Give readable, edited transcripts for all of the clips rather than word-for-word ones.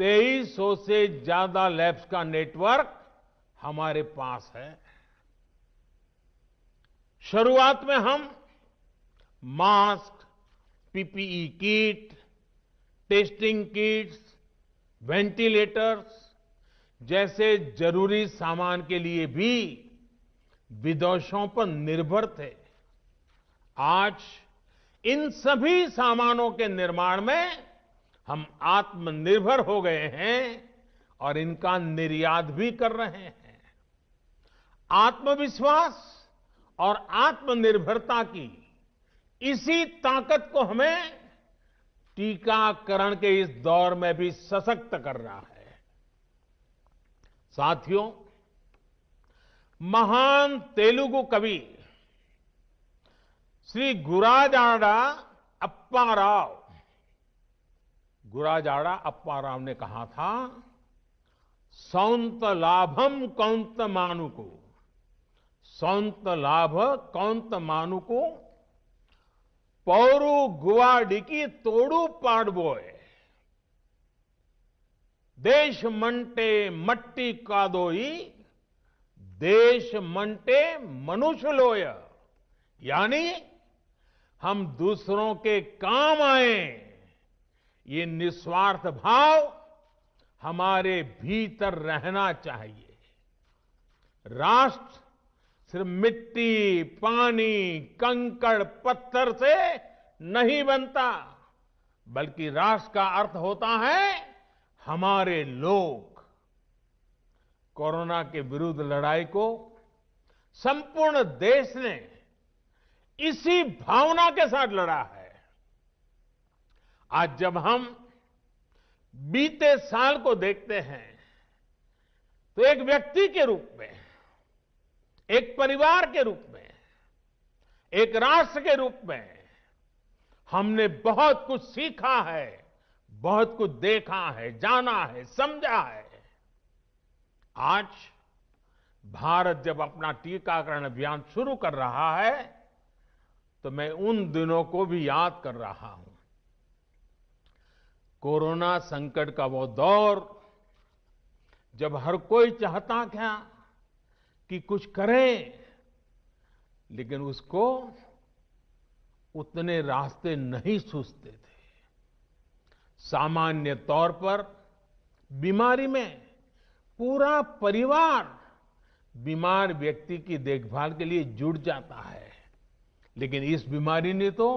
2300 से ज्यादा लैब्स का नेटवर्क हमारे पास है। शुरुआत में हम mask, PPE kit, testing kits, ventilators जैसे जरूरी सामान के लिए भी विदेशों पर निर्भर थे। आज इन सभी सामानों के निर्माण में हम आत्मनिर्भर हो गए हैं और इनका निर्यात भी कर रहे हैं। आत्मविश्वास और आत्मनिर्भरता की इसी ताकत को हमें टीकाकरण के इस दौर में भी सशक्त कर रहा है। साथियों, महान तेलुगु कवि श्री गुराजाड़ा अप्पा राव ने कहा था, सौंत लाभम कौंत मानुको, सौंत लाभ कौंत मानुको, पौरु गुवाडिकी तोड़ू पाडबोय, देश मंटे मट्टी कादोई, देश मंटे मनुष्य लोय। यानी हम दूसरों के काम आए, ये निस्वार्थ भाव हमारे भीतर रहना चाहिए। राष्ट्र सिर्फ मिट्टी, पानी, कंकड़, पत्थर से नहीं बनता, बल्कि राष्ट्र का अर्थ होता है हमारे लोग। कोरोना के विरुद्ध लड़ाई को संपूर्ण देश ने इसी भावना के साथ लड़ा है। आज जब हम बीते साल को देखते हैं तो एक व्यक्ति के रूप में, एक परिवार के रूप में, एक राष्ट्र के रूप में हमने बहुत कुछ सीखा है, बहुत कुछ देखा है, जाना है, समझा है। आज भारत जब अपना टीकाकरण अभियान शुरू कर रहा है तो मैं उन दिनों को भी याद कर रहा हूं। कोरोना संकट का वो दौर जब हर कोई चाहता था कि कुछ करें, लेकिन उसको उतने रास्ते नहीं सूझते थे। सामान्य तौर पर बीमारी में पूरा परिवार बीमार व्यक्ति की देखभाल के लिए जुट जाता है, लेकिन इस बीमारी ने तो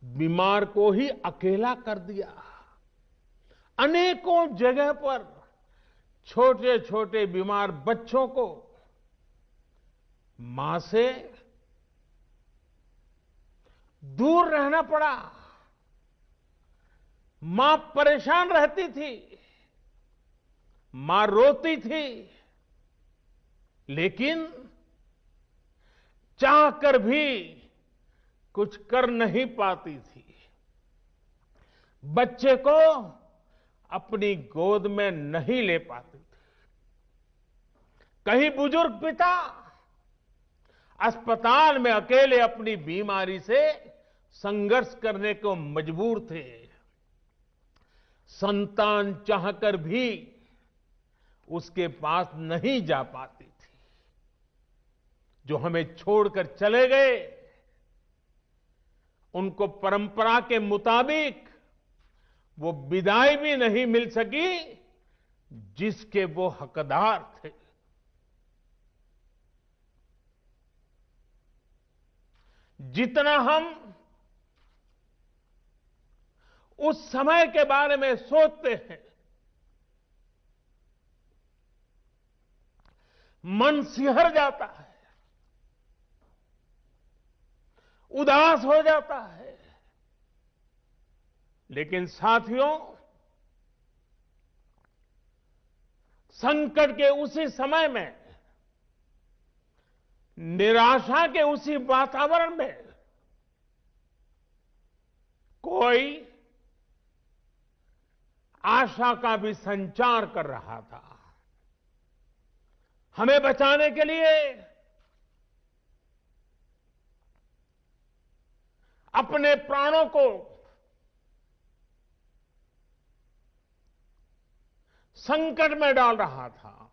बीमार को ही अकेला कर दिया। अनेकों जगह पर छोटे छोटे बीमार बच्चों को मां से दूर रहना पड़ा। मां परेशान रहती थी, मां रोती थी, लेकिन चाहकर भी कुछ कर नहीं पाती थी। बच्चे को अपनी गोद में नहीं ले पाती थी। कहीं बुजुर्ग पिता अस्पताल में अकेले अपनी बीमारी से संघर्ष करने को मजबूर थे। संतान चाहकर भी उसके पास नहीं जा पाती थी। जो हमें छोड़कर चले गए, उनको परंपरा के मुताबिक वो विदाई भी नहीं मिल सकी जिसके वो हकदार थे। जितना हम उस समय के बारे में सोचते हैं, मन सिहर जाता है, उदास हो जाता है। लेकिन साथियों, संकट के उसी समय में, निराशा के उसी वातावरण में कोई आशा का भी संचार कर रहा था। हमें बचाने के लिए अपने प्राणों को संकट में डाल रहा था।